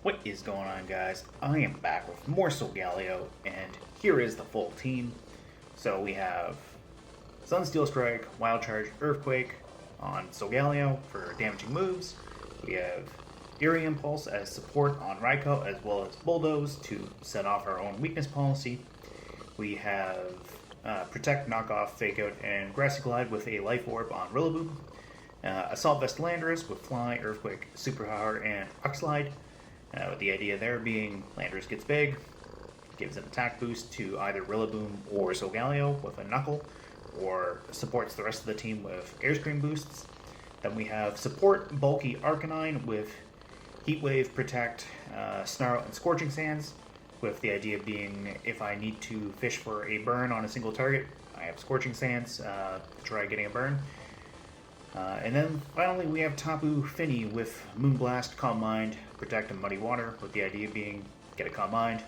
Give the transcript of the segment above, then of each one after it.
What is going on, guys? I am back with more Solgaleo, and here is the full team. So we have Sunsteel Strike, Wild Charge, Earthquake on Solgaleo for damaging moves. We have Eerie Impulse as support on Raikou, as well as Bulldoze to set off our own weakness policy. We have Protect, Knock Off, Fake Out, and Grassy Glide with a Life Orb on Rillaboom. Assault Vest Landorus with Fly, Earthquake, Superpower, and Rock Slide. With the idea there being Landorus gets big, gives an attack boost to either Rillaboom or Solgaleo with a Knuckle, or supports the rest of the team with Air Scream boosts. Then we have support Bulky Arcanine with Heat Wave, Protect, Snarl, and Scorching Sands, with the idea being if I need to fish for a burn on a single target, I have Scorching Sands to try getting a burn. And then finally we have Tapu Fini with Moonblast, Calm Mind, Protect, and Muddy Water, with the idea being get a Calm Mind.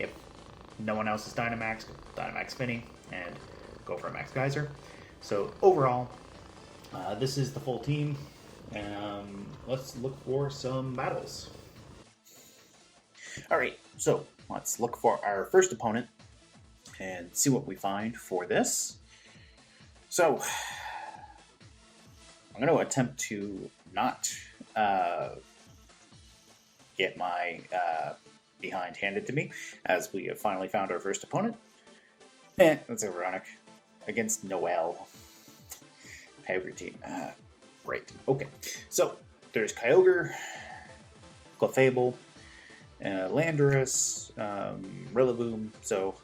If no one else is Dynamax, Dynamax Fini, and go for a Max Geyser. So overall, this is the full team. Let's look for some battles. Alright, so let's look for our first opponent and see what we find for this. So I'm going to attempt to not get my behind handed to me, as we have finally found our first opponent. That's ironic. Against Noel. Kyogre team. Right. Okay. So, there's Kyogre, Clefable, Landorus, Rillaboom. So,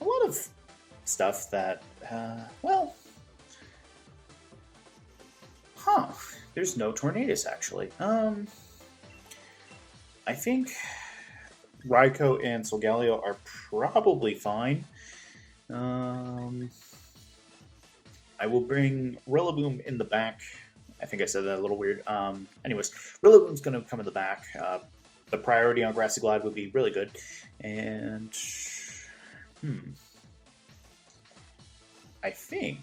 a lot of stuff that, there's no Tornadus, actually. I think Raikou and Solgaleo are probably fine. I will bring Rillaboom in the back. I think I said that a little weird. Anyways, Rillaboom's going to come in the back. The priority on Grassy Glide would be really good. And, I think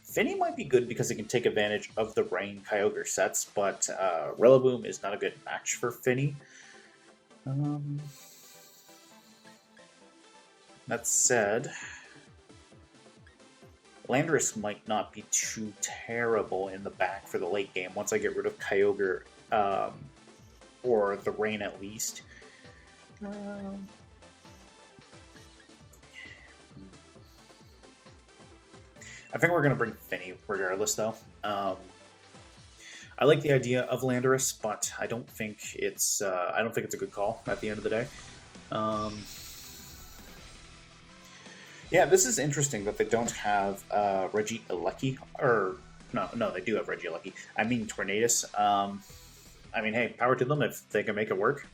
Fini might be good because it can take advantage of the Rain Kyogre sets, but Rillaboom is not a good match for Fini. That said, Landorus might not be too terrible in the back for the late game once I get rid of Kyogre, or the Rain at least. I think we're going to bring Fini regardless, though. I like the idea of Landorus, but I don't think it's a good call at the end of the day. Yeah, this is interesting that they don't have Regieleki, or no, they do have Regieleki. I mean Tornadus. I mean, hey, power to them if they can make it work.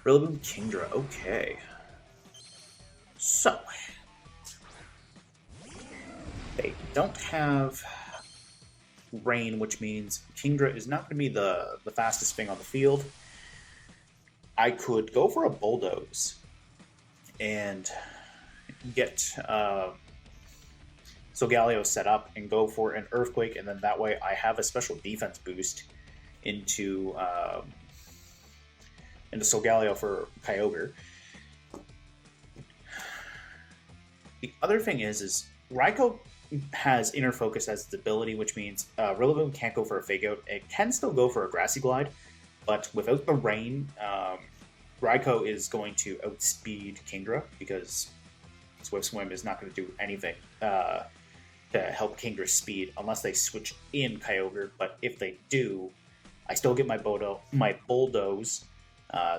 Rillaboom, Kingdra, okay. So they don't have Rain, which means Kingdra is not going to be the fastest thing on the field. I could go for a Bulldoze and get Solgaleo set up and go for an Earthquake, and then that way I have a special defense boost into Solgaleo for Kyogre. The other thing is Raikou has Inner Focus as its ability, which means Rillaboom can't go for a Fake Out. It can still go for a Grassy Glide, but without the Rain, Raikou is going to outspeed Kingdra because Swift Swim is not going to do anything to help Kingdra's speed unless they switch in Kyogre. But if they do, I still get my Bulldoze.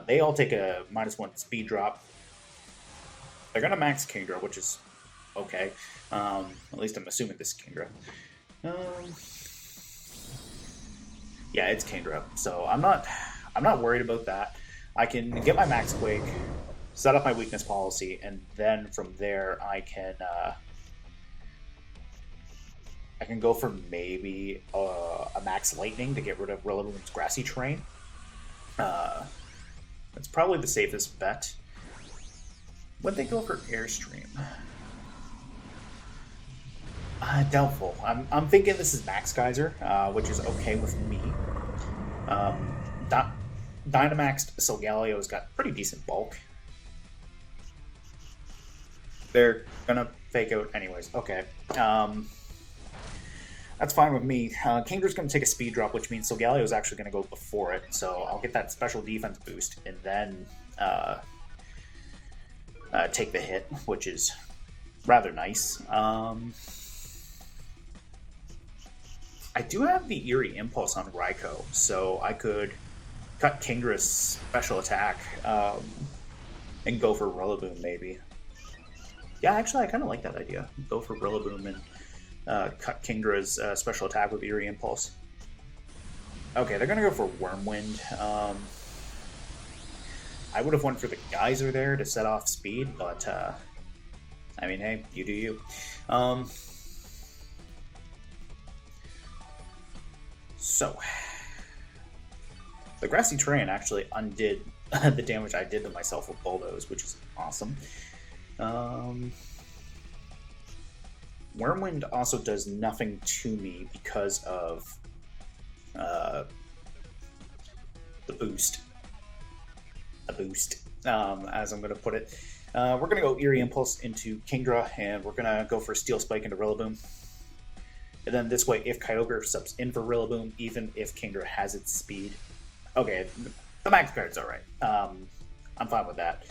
They all take a -1 speed drop. They're going to max Kingdra, which is okay. At least I'm assuming this is Kingdra. Yeah, it's Kingdra. So I'm not worried about that. I can get my Max Quake, set up my weakness policy, and then from there I can go for maybe a Max Lightning to get rid of Rillaboom's Grassy Terrain. That's probably the safest bet. Would they go for Airstream? Doubtful. I'm thinking this is Max Geyser, which is okay with me. Um, Dy- Dynamaxed Solgaleo's got pretty decent bulk. They're gonna fake out anyways. Okay. That's fine with me. Kinger's going to take a speed drop, which means Solgaleo is actually going to go before it. So I'll get that special defense boost and then take the hit, which is rather nice. I do have the Eerie Impulse on Raikou, so I could cut Kingra's special attack and go for Rillaboom, maybe. Yeah, actually, I kind of like that idea. Go for Rillaboom and cut Kingra's special attack with Eerie Impulse. Okay, they're going to go for Wormwind. I would have went for the Geyser there to set off speed, but I mean, hey, you do you. So, the Grassy Terrain actually undid the damage I did to myself with Bulldoze, which is awesome. Wormwind also does nothing to me because of the boost. A boost, as I'm going to put it. We're going to go Eerie Impulse into Kingdra, and we're going to go for Steel Spike into Rillaboom. And then this way, if Kyogre subs in for Rillaboom, even if Kingdra has its speed. Okay, the max card's alright. I'm fine with that.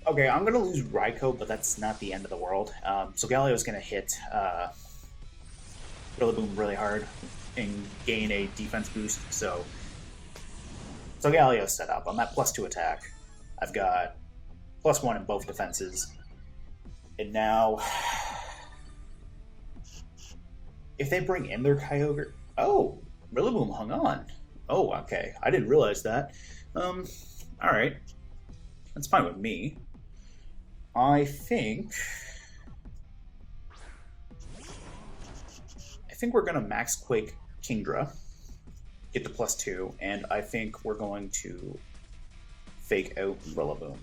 Okay, I'm going to lose Raikou, but that's not the end of the world. Solgaleo is going to hit Rillaboom really hard and gain a defense boost. So Solgaleo's set up. I'm at +2 attack. I've got +1 in both defenses. And now, if they bring in their Kyogre... Oh, Rillaboom hung on. Oh, okay. I didn't realize that. Alright. That's fine with me. I think we're going to Max Quake Kingdra, get the +2, and I think we're going to fake out Rillaboom.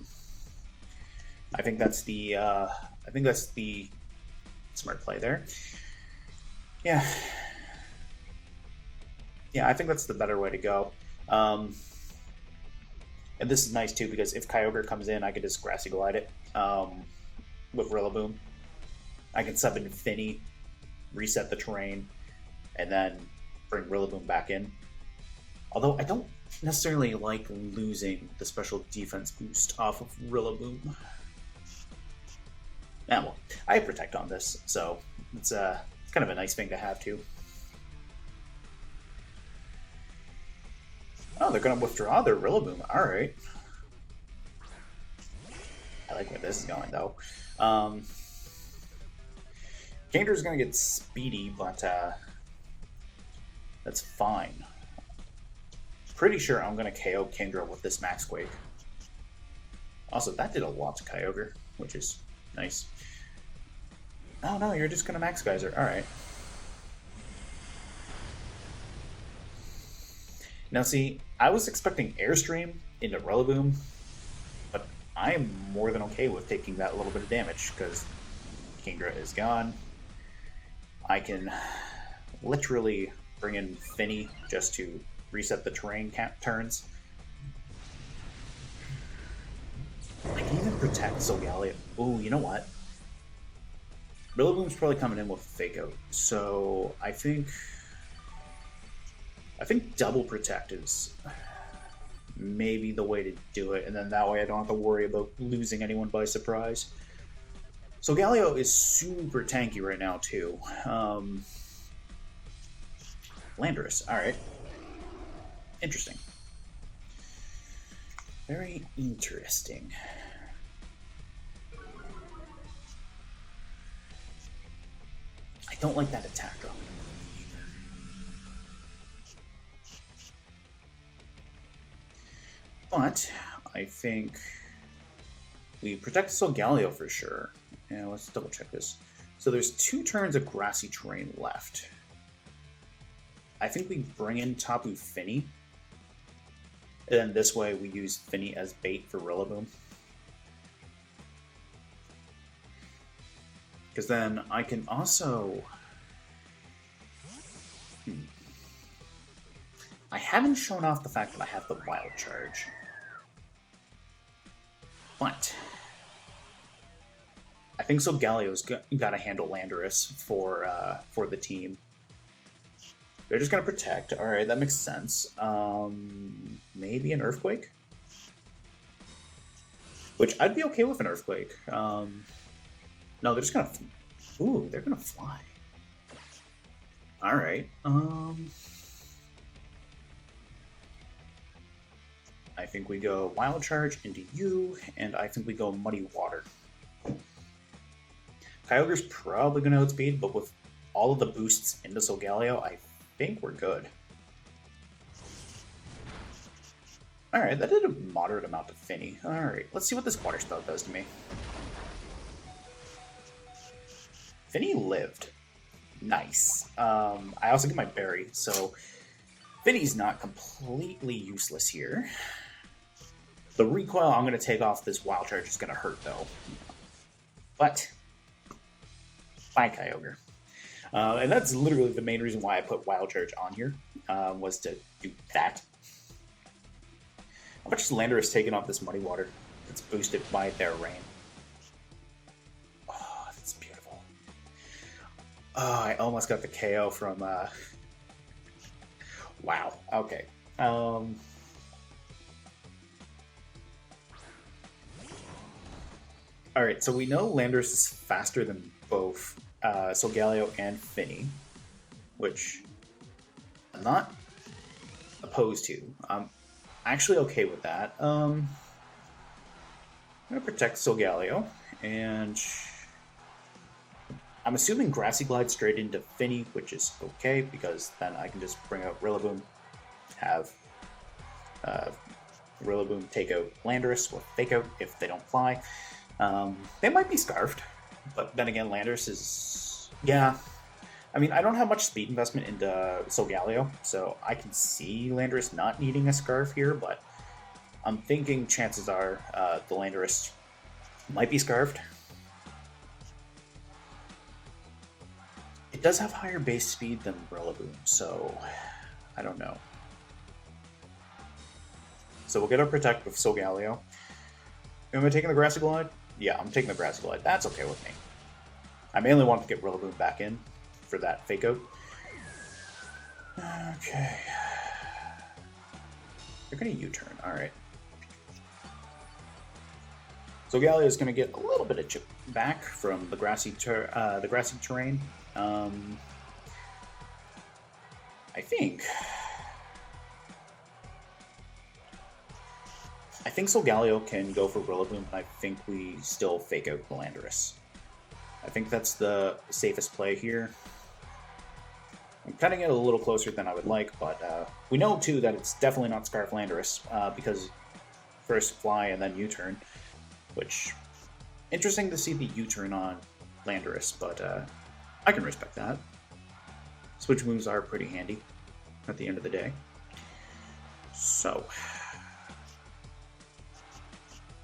I think that's the smart play there. Yeah, I think that's the better way to go. And this is nice too because if Kyogre comes in, I can just Grassy Glide it with Rillaboom. I can sub in Finny, reset the terrain, and then bring Rillaboom back in. Although I don't necessarily like losing the special defense boost off of Rillaboom. Yeah, well, I have Protect on this, so it's kind of a nice thing to have too. Oh, they're going to withdraw their Rillaboom. Alright. I like where this is going, though. Kingdra's going to get speedy, but that's fine. Pretty sure I'm going to KO Kingdra with this Max Quake. Also, that did a lot to Kyogre, which is nice. Oh no, you're just going to Max Geyser. Alright. Now see, I was expecting Airstream into Rillaboom, but I am more than okay with taking that little bit of damage, because Kingdra is gone. I can literally bring in Finny just to reset the terrain turns. I can even protect Solgaleo. Ooh, you know what? Rillaboom's probably coming in with Fake Out, so I think double protect is maybe the way to do it, and then that way I don't have to worry about losing anyone by surprise. Solgaleo is super tanky right now too. Landorus, alright. Interesting. Very interesting. I don't like that attack though. But I think we protect Solgaleo for sure. Yeah, let's double check this. So there's 2 turns of Grassy Terrain left. I think we bring in Tapu Fini. And then this way we use Finny as bait for Rillaboom. Because then I can also... haven't shown off the fact that I have the Wild Charge. But I think Solgaleo's got to handle Landorus for the team. They're just going to protect. All right, that makes sense. Maybe an Earthquake? Which I'd be okay with an Earthquake. No, they're just going to... Ooh, they're going to fly. All right. I think we go Wild Charge into you, and I think we go Muddy Water. Kyogre's probably going to outspeed, but with all of the boosts into Solgaleo, I think we're good. Alright, that did a moderate amount to Finny. Alright, let's see what this water spell does to me. Finny lived. Nice. I also get my berry, so Finny's not completely useless here. The recoil I'm going to take off this Wild Charge is going to hurt, though. But, bye, Kyogre. And that's literally the main reason why I put Wild Charge on here, was to do that. How much is Landorus taking off this Muddy Water that's boosted by their rain? Oh, that's beautiful. Oh, I almost got the KO from... Wow, okay. Alright, so we know Landorus is faster than both Solgaleo and Finny, which I'm not opposed to. I'm actually okay with that. I'm going to protect Solgaleo, and I'm assuming Grassy Glide straight into Finny, which is okay, because then I can just bring out Rillaboom, have Rillaboom take out Landorus with Fake Out if they don't fly. They might be Scarfed, but then again, Landorus is... Yeah. I mean, I don't have much speed investment into Solgaleo, so I can see Landorus not needing a Scarf here, but I'm thinking chances are the Landorus might be Scarfed. It does have higher base speed than Rillaboom, so I don't know. So we'll get our Protect with Solgaleo. Am I taking the Grassy Glide? Yeah, I'm taking the Grassy Glide. That's okay with me. I mainly want to get Rillaboom back in for that Fake Out. Okay. They're going to U-turn. Alright. Solgaleo is going to get a little bit of chip back from the grassy terrain. I think Solgaleo can go for Rillaboom, but I think we still Fake Out the Landorus. I think that's the safest play here. I'm cutting it a little closer than I would like, but we know, too, that it's definitely not Scarf Landorus, because first Fly and then U-turn, which, interesting to see the U-turn on Landorus, but I can respect that. Switch moves are pretty handy at the end of the day. So,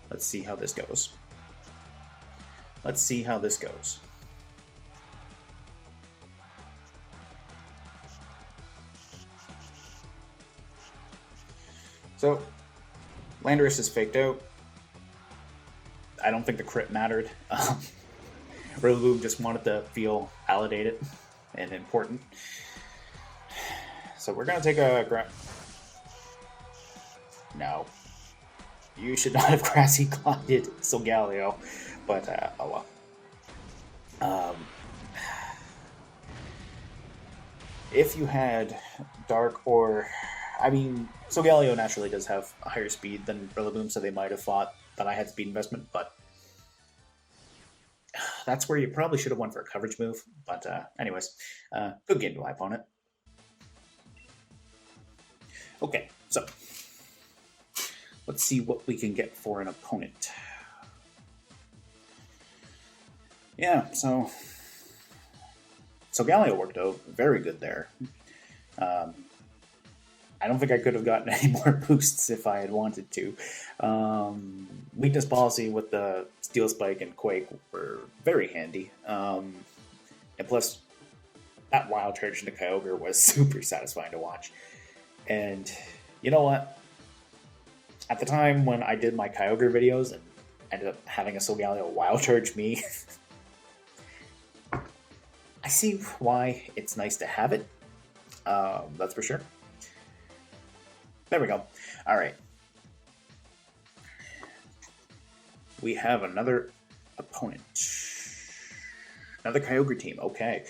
let's see how this goes. Let's see how this goes. So, Landorus is faked out. I don't think the crit mattered. Rillaboom just wanted to feel validated and important. So we're going to take a... No. You should not have Grassy Glided Solgaleo, but oh well. If you had Dark or... I mean, Solgaleo naturally does have a higher speed than Rillaboom, so they might have thought that I had speed investment, but that's where you probably should have won for a coverage move. But anyways, good game to my opponent. Okay, so let's see what we can get for an opponent. Yeah, so Solgaleo worked out very good there. I don't think I could have gotten any more boosts if I had wanted to. Weakness Policy with the Steel Spike and Quake were very handy. And plus, that Wild Charge into Kyogre was super satisfying to watch. And you know what? At the time when I did my Kyogre videos and ended up having a Solgaleo Wild Charge me, I see why it's nice to have it. That's for sure. There we go. All right. We have another opponent. Another Kyogre team. Okay.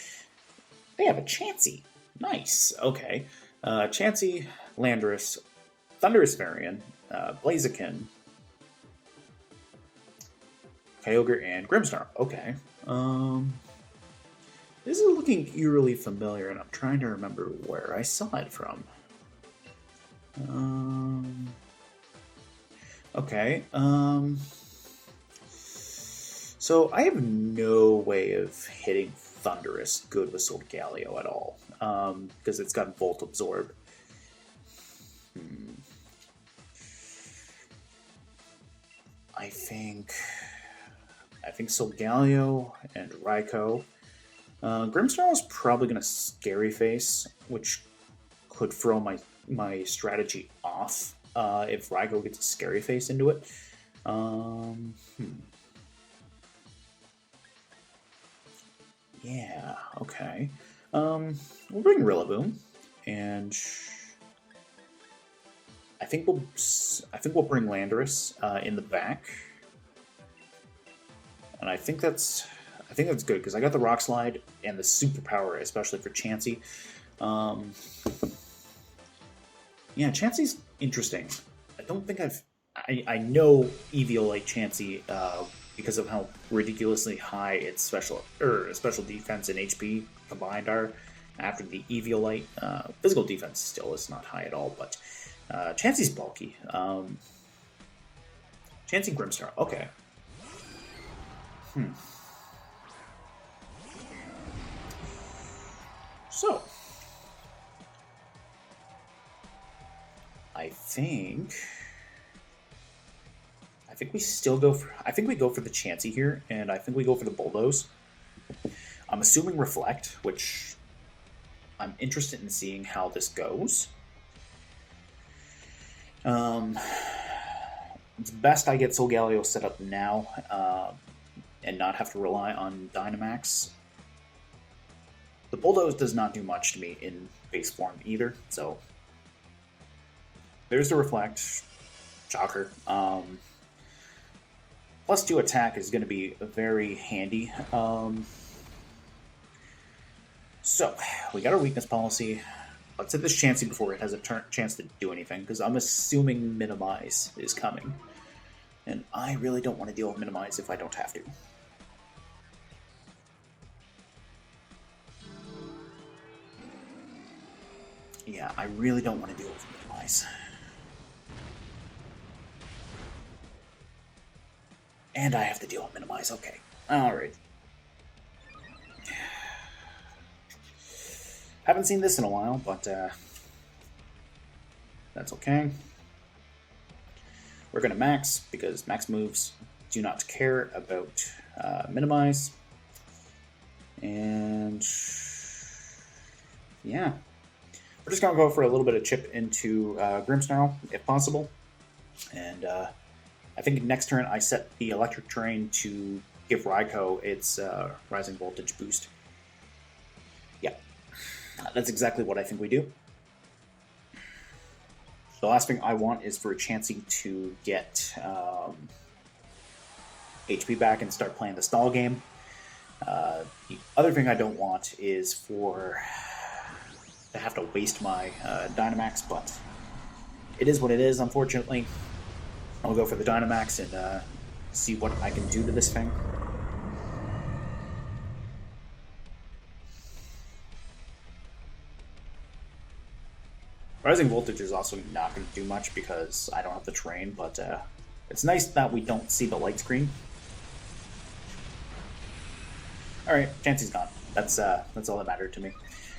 They have a Chansey. Nice. Okay. Chansey, Landorus, Thundurus Varian, Blaziken, Kyogre, and Grimmsnarl. Okay. This is looking eerily familiar, and I'm trying to remember where I saw it from. Okay. So I have no way of hitting Thundurus good with Solgaleo at all, because it's got Volt Absorb. I think Solgaleo and Raikou. Grimmsnarl is probably going to Scary Face, which could throw my strategy off if Raikou gets a Scary Face into it. Yeah, okay. We'll bring Rillaboom, and I think we'll bring Landorus in the back, and I think that's good because I got the Rock Slide and the Superpower, especially for Chansey. Yeah, Chansey's interesting. I don't think I know Eviolite Chansey because of how ridiculously high its special defense and HP combined are. After the Eviolite, physical defense still is not high at all, but Chansey's bulky. Chansey Grimmsnarl. Okay. So, I think we still go for. I think we go for the Chansey here, and I think we go for the Bulldoze. I'm assuming Reflect, which I'm interested in seeing how this goes. It's best I get Solgaleo set up now and not have to rely on Dynamax. The Bulldoze does not do much to me in base form either, so there's the Reflect. Shocker. +2 attack is going to be very handy. So, we got our weakness policy. Let's hit this Chansey before it has a chance to do anything, because I'm assuming Minimize is coming. And I really don't want to deal with Minimize if I don't have to. Yeah, I really don't want to deal with Minimize. And I have to deal with Minimize. Okay. Alright. Haven't seen this in a while, but that's okay. We're going to max, because max moves do not care about Minimize. And yeah. We're just going to go for a little bit of chip into Grimmsnarl, if possible. And I think next turn I set the Electric Terrain to give Raikou its Rising Voltage boost. Yeah, that's exactly what I think we do. The last thing I want is for a Chansey to get HP back and start playing the stall game. The other thing I don't want is to have to waste my Dynamax, but it is what it is, unfortunately. I'll go for the Dynamax and see what I can do to this thing. Rising Voltage is also not going to do much because I don't have the terrain, but it's nice that we don't see the light screen. Alright, Chansey's gone. That's all that mattered to me.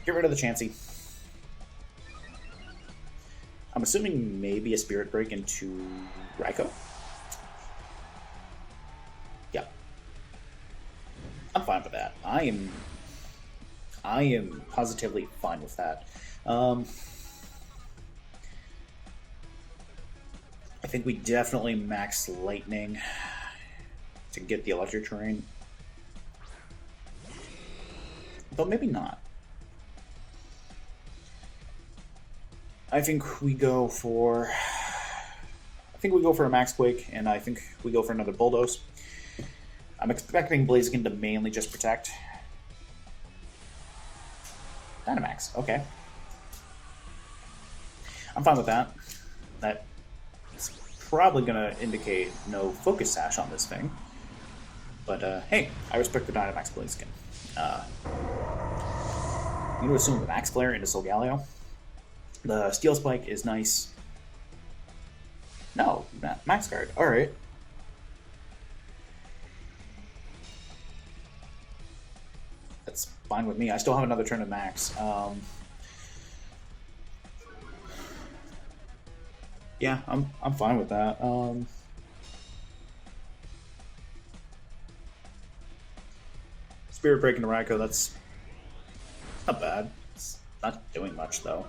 Get rid of the Chansey. I'm assuming maybe a Spirit Break into Raikou? Yeah. I'm fine with that. I am positively fine with that. I think we definitely max lightning to get the electric terrain. But maybe not. I think we go for a Max Quake, and I think we go for another Bulldoze. I'm expecting Blaziken to mainly just protect. Dynamax, okay. I'm fine with that. That's probably going to indicate no Focus Sash on this thing. But, hey, I respect the Dynamax Blaziken. I'm going to assume the Max Flare into Solgaleo. The Steel Spike is nice. No, Max Guard. Alright. That's fine with me. I still have another turn of Max. Yeah, I'm fine with that. Spirit Break into Raikou, that's not bad. It's not doing much, though.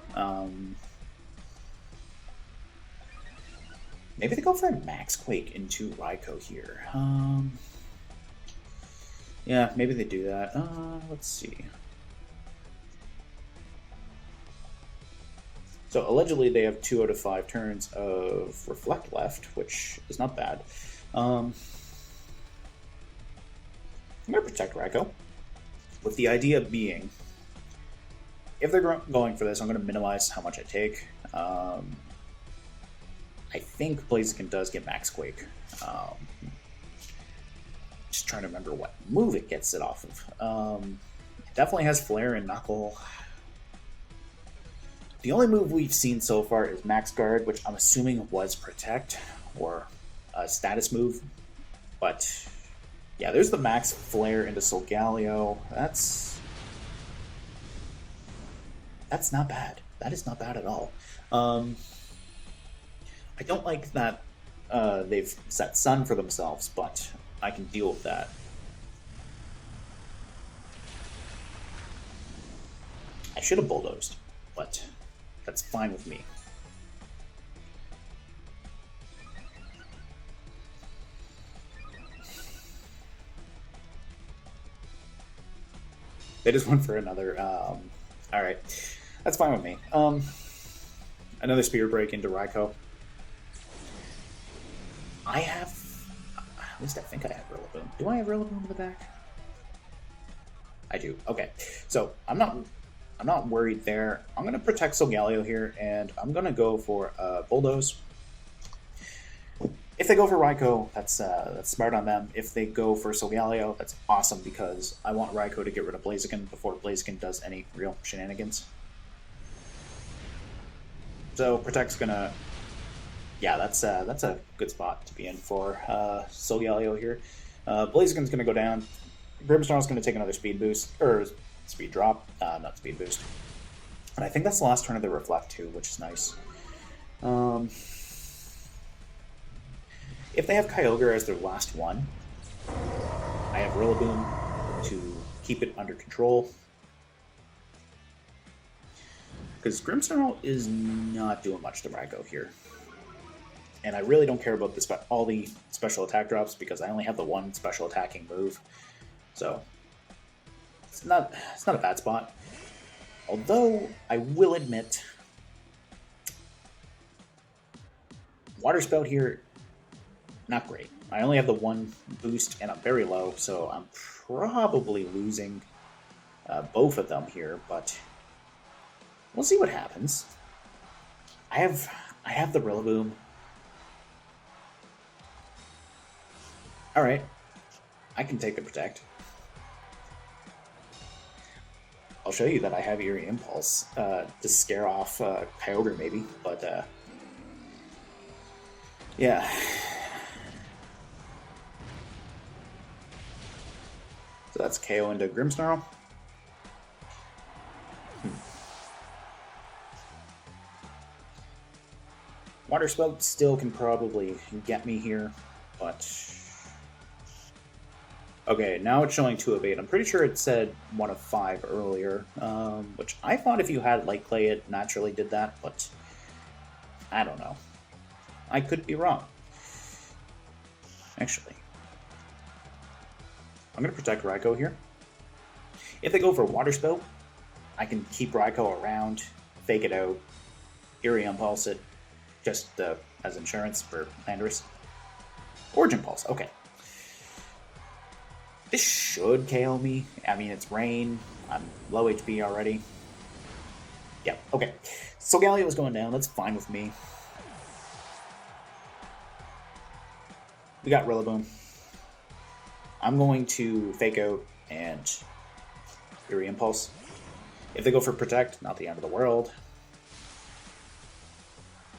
Maybe they go for a Max Quake into Raikou here. Yeah, maybe they do that. Let's see. So allegedly they have 2 out of 5 turns of Reflect left, which is not bad. I'm going to protect Raikou, with the idea being, if they're going for this, I'm going to minimize how much I take. I think Blaziken does get Max Quake. Just trying to remember what move it gets it off of. It definitely has Flare and Knuckle. The only move we've seen so far is Max Guard, which I'm assuming was Protect, or a status move. But, yeah, there's the Max Flare into Solgaleo. That's not bad. That is not bad at all. I don't like that they've set Sun for themselves, but I can deal with that. I should have Bulldozed, but that's fine with me. They just went for another. Alright, that's fine with me. Another Spirit Break into Raikou. I have, at least I think I have Rillaboom. Do I have Rillaboom in the back? I do. Okay, so I'm not worried there. I'm going to protect Solgaleo here, and I'm going to go for Bulldoze. If they go for Raikou, that's smart on them. If they go for Solgaleo, that's awesome, because I want Raikou to get rid of Blaziken before Blaziken does any real shenanigans. So Protect's gonna, yeah, that's a good spot to be in for Solgaleo here. Blaziken's gonna go down. Grimmsnarl's gonna take another speed boost, or speed drop, not speed boost. And I think that's the last turn of the Reflect too, which is nice. If they have Kyogre as their last one, I have Rillaboom to keep it under control. Because Grimmsnarl is not doing much to Raikou here. And I really don't care about all the special attack drops, because I only have the one special attacking move. So, it's not a bad spot. Although, I will admit, Water Spout here, not great. I only have the one boost, and I'm very low, so I'm probably losing both of them here, but we'll see what happens. I have the Rillaboom. Alright. I can take the Protect. I'll show you that I have Eerie Impulse to scare off Kyogre maybe, but yeah. So that's KO into Grimmsnarl. Water Spout still can probably get me here, but okay, now it's showing 2 of 8. I'm pretty sure it said 1 of 5 earlier, which I thought if you had Light Clay it naturally did that, but I don't know. I could be wrong. Actually, I'm going to protect Raikou here. If they go for Water Spout, I can keep Raikou around, fake it out, Eerie Impulse it, just as insurance for Landorus. Origin Pulse, okay. This should KO me. I mean, it's rain. I'm low HP already. Yeah, okay. Solgaleo is going down. That's fine with me. We got Rillaboom. I'm going to Fake Out and Eerie Impulse. If they go for Protect, not the end of the world.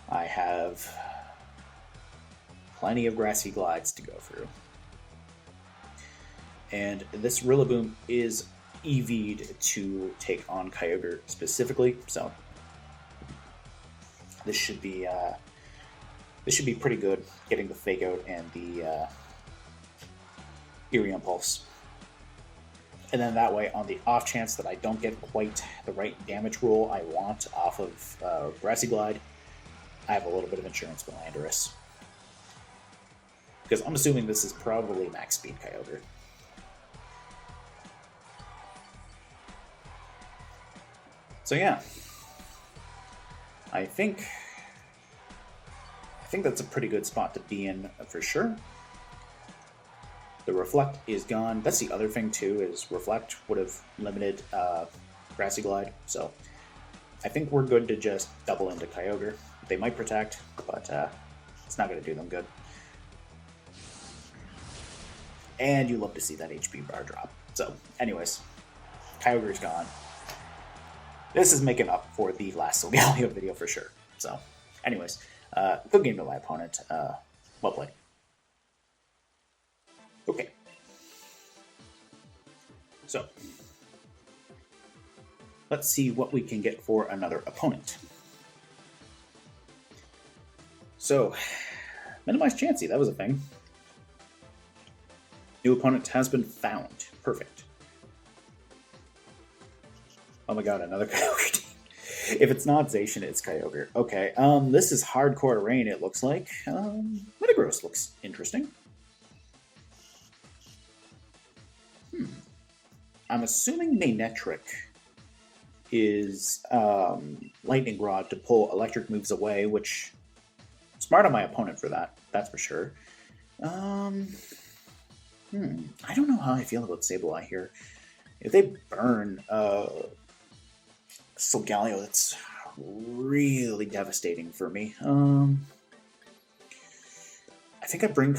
I have plenty of Grassy Glides to go through. And this Rillaboom is EV'd to take on Kyogre specifically, so this should be pretty good, getting the Fake Out and the Eerie Impulse. And then that way, on the off chance that I don't get quite the right damage roll I want off of Grassy Glide, I have a little bit of insurance with Landorus. Because I'm assuming this is probably max speed Kyogre. So yeah, I think that's a pretty good spot to be in for sure. The Reflect is gone. That's the other thing too, is Reflect would have limited Grassy Glide. So I think we're good to just double into Kyogre. They might Protect, but it's not going to do them good. And you love to see that HP bar drop. So anyways, Kyogre's gone. This is making up for the last Solgaleo video for sure. So anyways, good game to my opponent. Well played. Okay. So let's see what we can get for another opponent. So, minimize Chansey, that was a thing. New opponent has been found. Perfect. Oh my god, another Kyogre team. If it's not Zacian, it's Kyogre. Okay, this is hardcore rain, it looks like. Metagross looks interesting. I'm assuming Manectric is Lightning Rod to pull electric moves away, which smart on my opponent for that, that's for sure. I don't know how I feel about Sableye here. If they burn Solgaleo, that's really devastating for me. I think I bring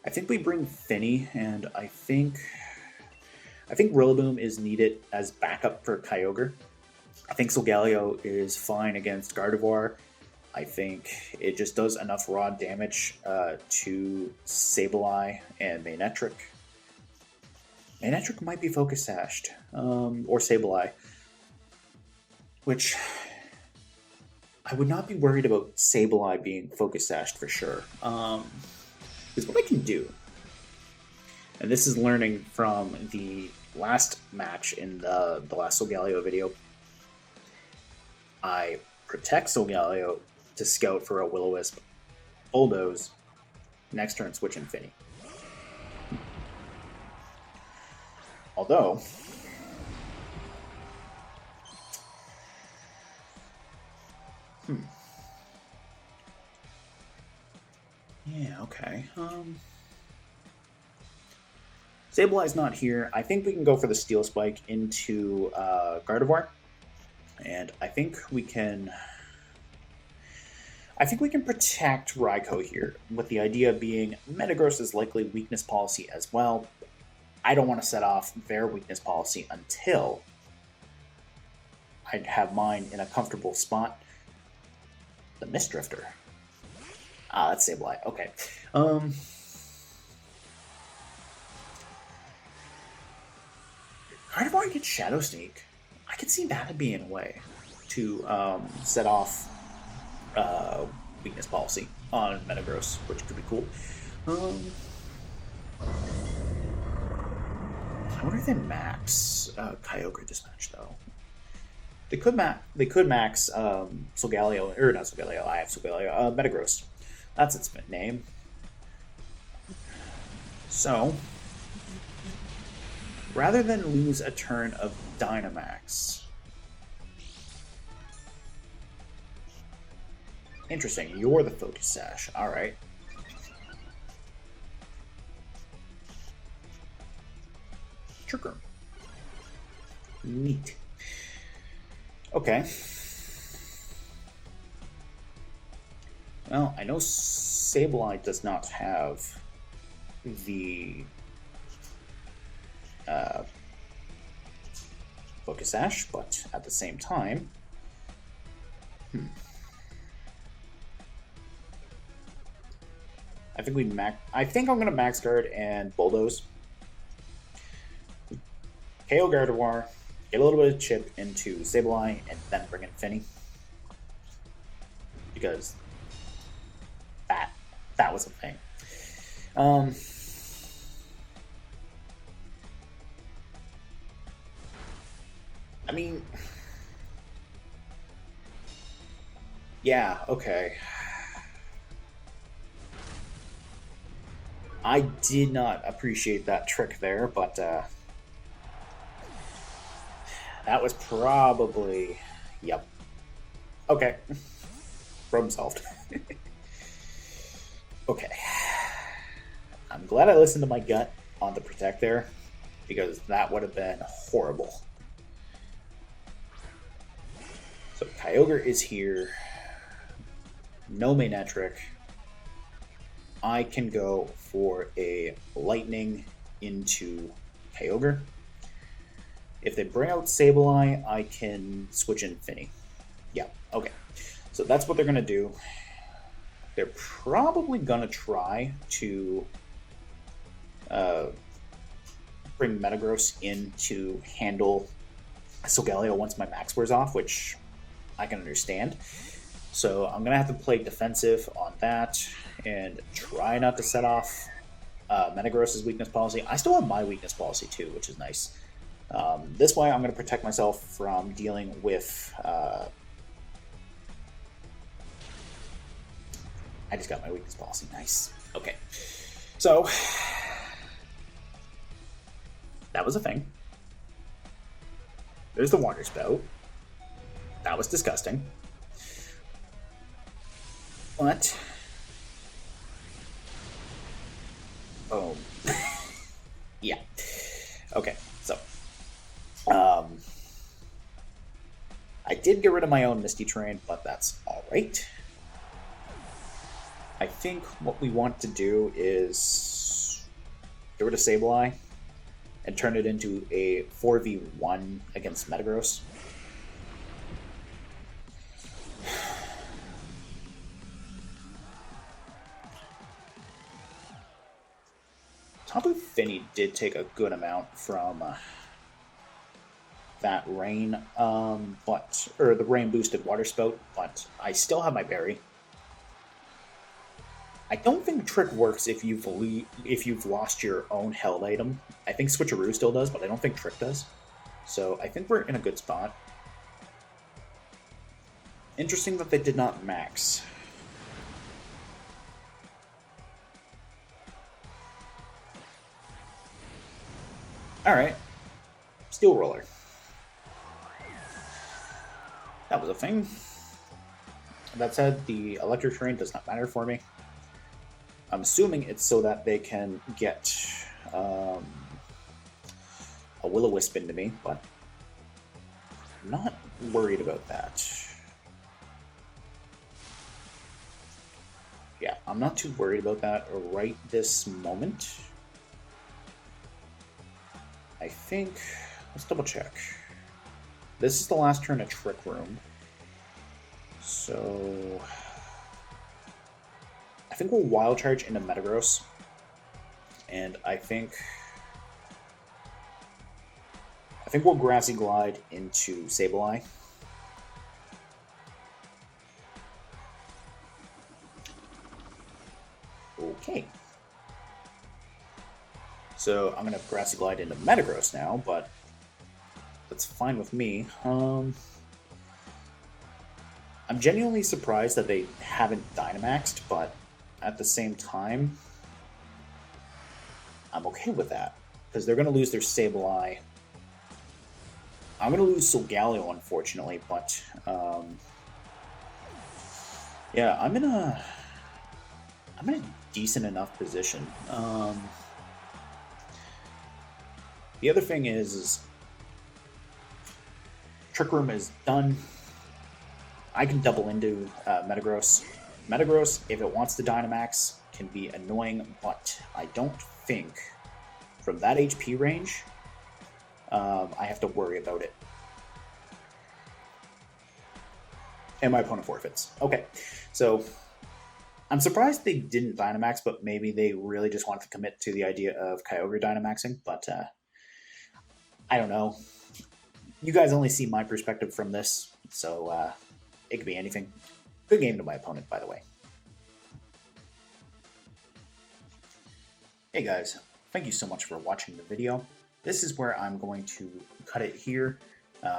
I think we bring Finny, and I think Rillaboom is needed as backup for Kyogre. I think Solgaleo is fine against Gardevoir. I think it just does enough raw damage to Sableye and Manectric. Manectric might be Focus Sashed, or Sableye, which I would not be worried about Sableye being Focus Sashed for sure. Is what I can do, and this is learning from the last match in the last Solgaleo video. I protect Solgaleo to scout for a Will-O-Wisp, Bulldoze, next turn switch Infinity. Although, yeah, okay. Sableye's not here. I think we can go for the Steel Spike into Gardevoir. And I think we can protect Raikou here, with the idea being Metagross is likely weakness policy as well. I don't want to set off their weakness policy until I have mine in a comfortable spot. The Mist Drifter. Ah, that's Sableye. Okay. Gardevoir gets Shadow Sneak. I could see that being a way to set off weakness policy on Metagross, which could be cool. I wonder if they max Kyogre this match, though. They could max Solgaleo, or not Solgaleo. I have Solgaleo. Metagross. That's its name. So, rather than lose a turn of Dynamax, interesting. You're the Focus Sash. All right. Trick Room. Neat. Okay. Well, I know Sableye does not have the Focus Sash, but at the same time, I think I'm gonna Max Guard and Bulldoze. KO Gardevoir, get a little bit of chip into Sableye, and then bring in Finny. Because that was a thing. I mean, yeah, okay. I did not appreciate that trick there, but that was probably... Yep. Okay. Problem solved. Okay. I'm glad I listened to my gut on the Protect there, because that would have been horrible. So Kyogre is here. No Manectric. I can go for a Lightning into Kyogre. If they bring out Sableye, I can switch in Finny. Yeah, okay. So that's what they're going to do. They're probably going to try to bring Metagross in to handle Solgaleo once my max wears off, which I can understand. So I'm going to have to play defensive on that and try not to set off Metagross's weakness policy. I still have my weakness policy too, which is nice. This way I'm going to protect myself from dealing with... I just got my weakness policy. Nice. Okay. So, that was a thing. There's the Water Spout. That was disgusting. But... boom. Yeah. Okay, so... I did get rid of my own Misty Terrain, but that's alright. I think what we want to do is get rid of Sableye and turn it into a 4v1 against Metagross. Tapu Fini did take a good amount from that rain, or the rain boosted Water Spout, but I still have my berry. I don't think Trick works if you've lost your own held item. I think Switcheroo still does, but I don't think Trick does. So I think we're in a good spot. Interesting that they did not max. Alright. Steel Roller. That was a thing. That said, the Electric Terrain does not matter for me. I'm assuming it's so that they can get a Will-O-Wisp into me, but I'm not worried about that. Yeah, I'm not too worried about that right this moment. I think... let's double check. This is the last turn of Trick Room. So... I think we'll Wild Charge into Metagross. And I think we'll Grassy Glide into Sableye. Okay. So I'm going to Grassy Glide into Metagross now, but that's fine with me. I'm genuinely surprised that they haven't Dynamaxed, but at the same time, I'm okay with that. Because they're going to lose their Sableye. I'm going to lose Solgaleo, unfortunately, but yeah, I'm in a decent enough position. The other thing is Trick Room is done. I can double into Metagross. Metagross, if it wants to Dynamax, can be annoying, but I don't think from that HP range, I have to worry about it. And my opponent forfeits. Okay, so I'm surprised they didn't Dynamax, but maybe they really just wanted to commit to the idea of Kyogre Dynamaxing, but I don't know. You guys only see my perspective from this, so it could be anything. Good game to my opponent, by the way. Hey guys, thank you so much for watching the video. This is where I'm going to cut it here.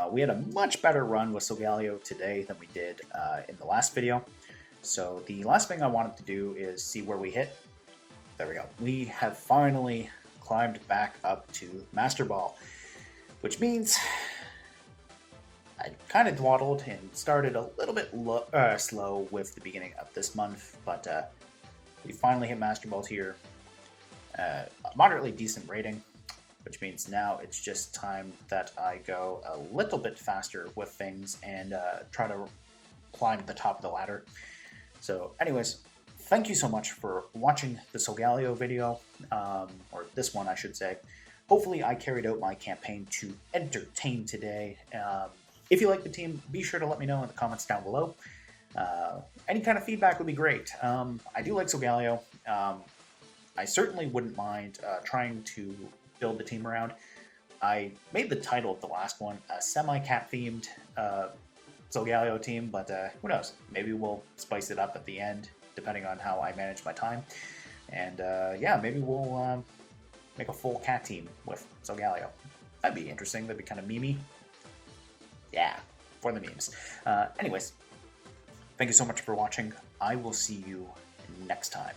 We had a much better run with Solgaleo today than we did in the last video. So the last thing I wanted to do is see where we hit. There we go. We have finally climbed back up to Master Ball, which means I kind of dawdled and started a little bit slow with the beginning of this month, but we finally hit Master Balls here. A moderately decent rating, which means now it's just time that I go a little bit faster with things and try to climb the top of the ladder. So anyways, thank you so much for watching the Solgaleo video, or this one I should say. Hopefully I carried out my campaign to entertain today. If you like the team, be sure to let me know in the comments down below. Any kind of feedback would be great. I do like Solgaleo. I certainly wouldn't mind trying to build the team around. I made the title of the last one a semi-cat themed Solgaleo team, but who knows? Maybe we'll spice it up at the end, depending on how I manage my time. And yeah, maybe we'll make a full cat team with Solgaleo. That'd be interesting. That'd be kind of memey. Yeah, for the memes. Anyways, thank you so much for watching. I will see you next time.